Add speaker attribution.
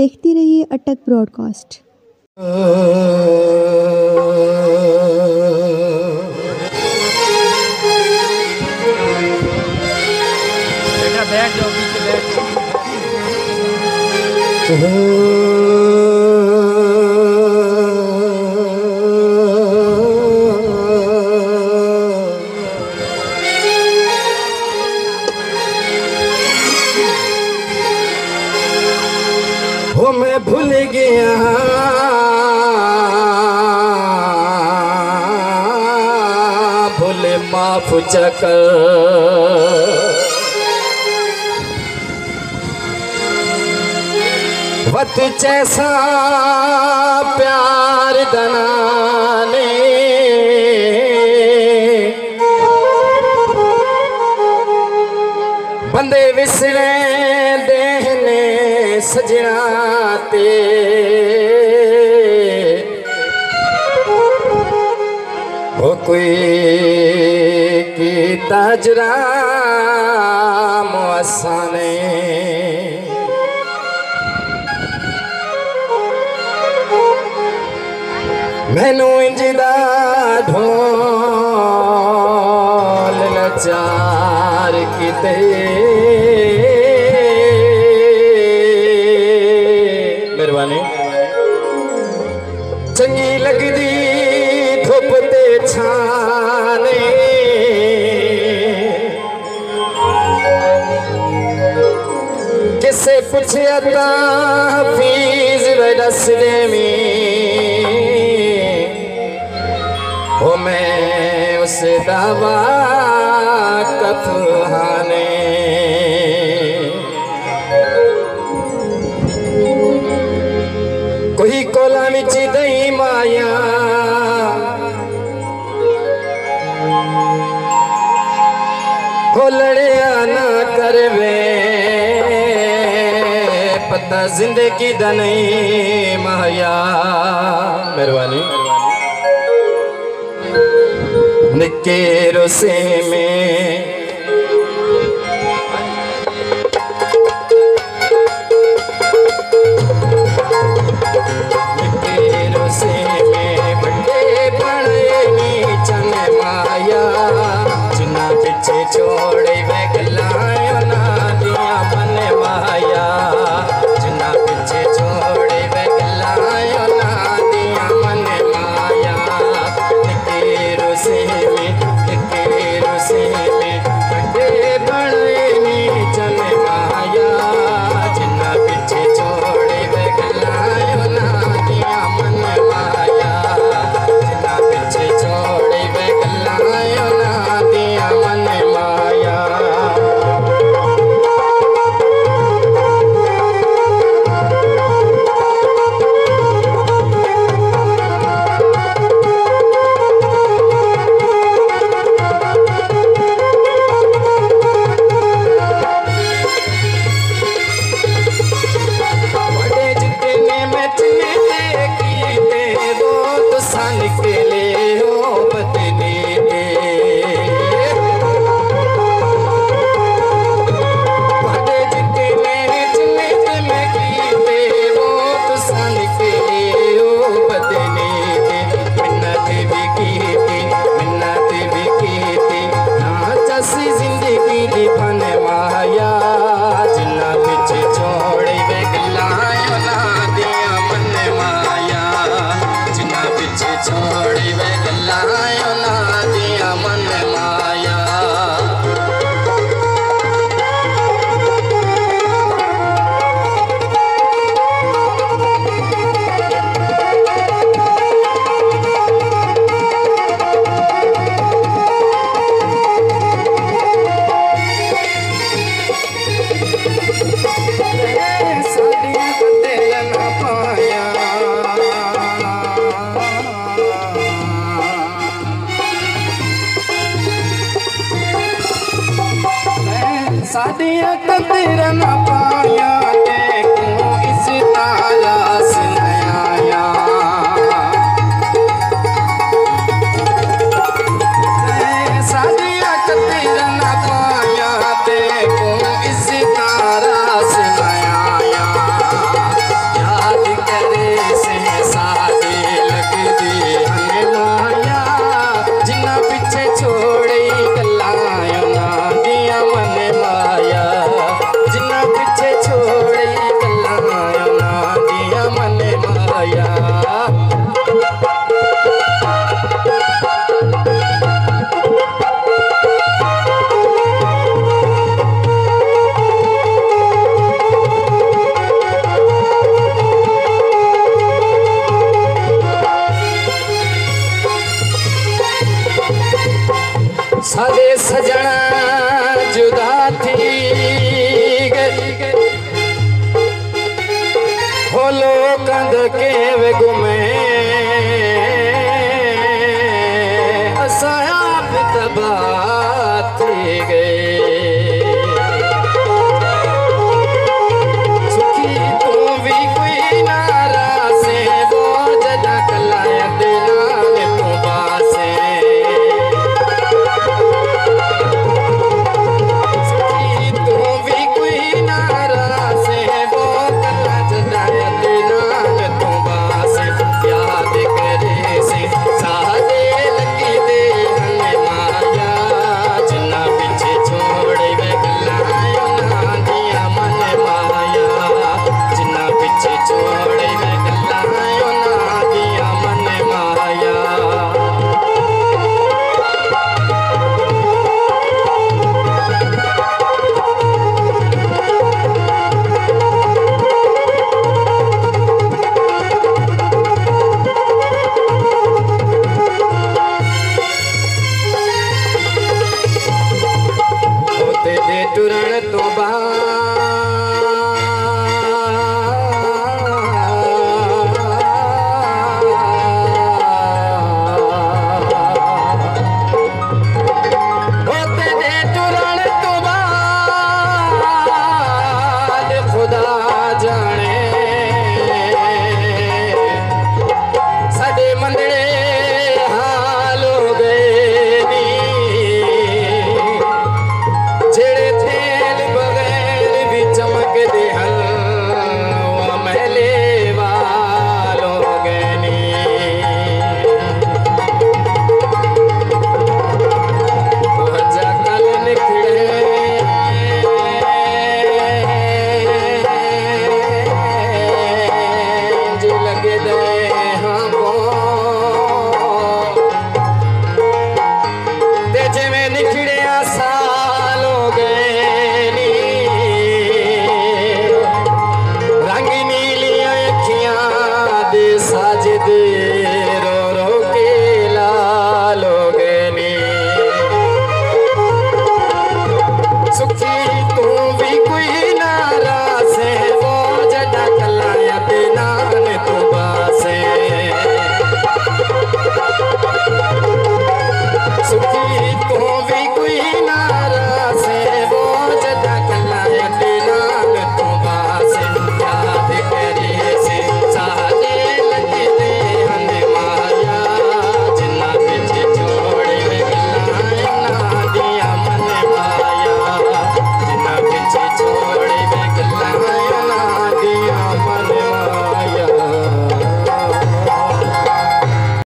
Speaker 1: देखते रहिए अटक ब्रॉडकास्ट।
Speaker 2: बैठ जाओ, पीछे बैठ जाओ।
Speaker 3: हो मैं भूल गया भूले माफ चकर वत जैसा प्यार दनाने बंदे विसरे देहने सजना ते हो कोई की ताजरा मुआसाने मैनू इंजदा ढोल लाचार किते मेहरबानी चंगी लगदी धुप ते छाने किसे पुछया ता फीस दस देवी हो मैं उस दावा कफहाने कोई कोला विच दई माया हो लड़िया ना करवे पता जिंदगी दा नहीं माया मेहरबानी निके रोसे में निके रोसे में बड़े बड़े नीचन माया जिन्ना पीछे छोड़े वे गलायो ना दिया मन माया जिन्ना पीछे छोड़े वे गलायो ना दिया मन माया निके रोसे सादिया कदर न पाया ते क्यों इस ताला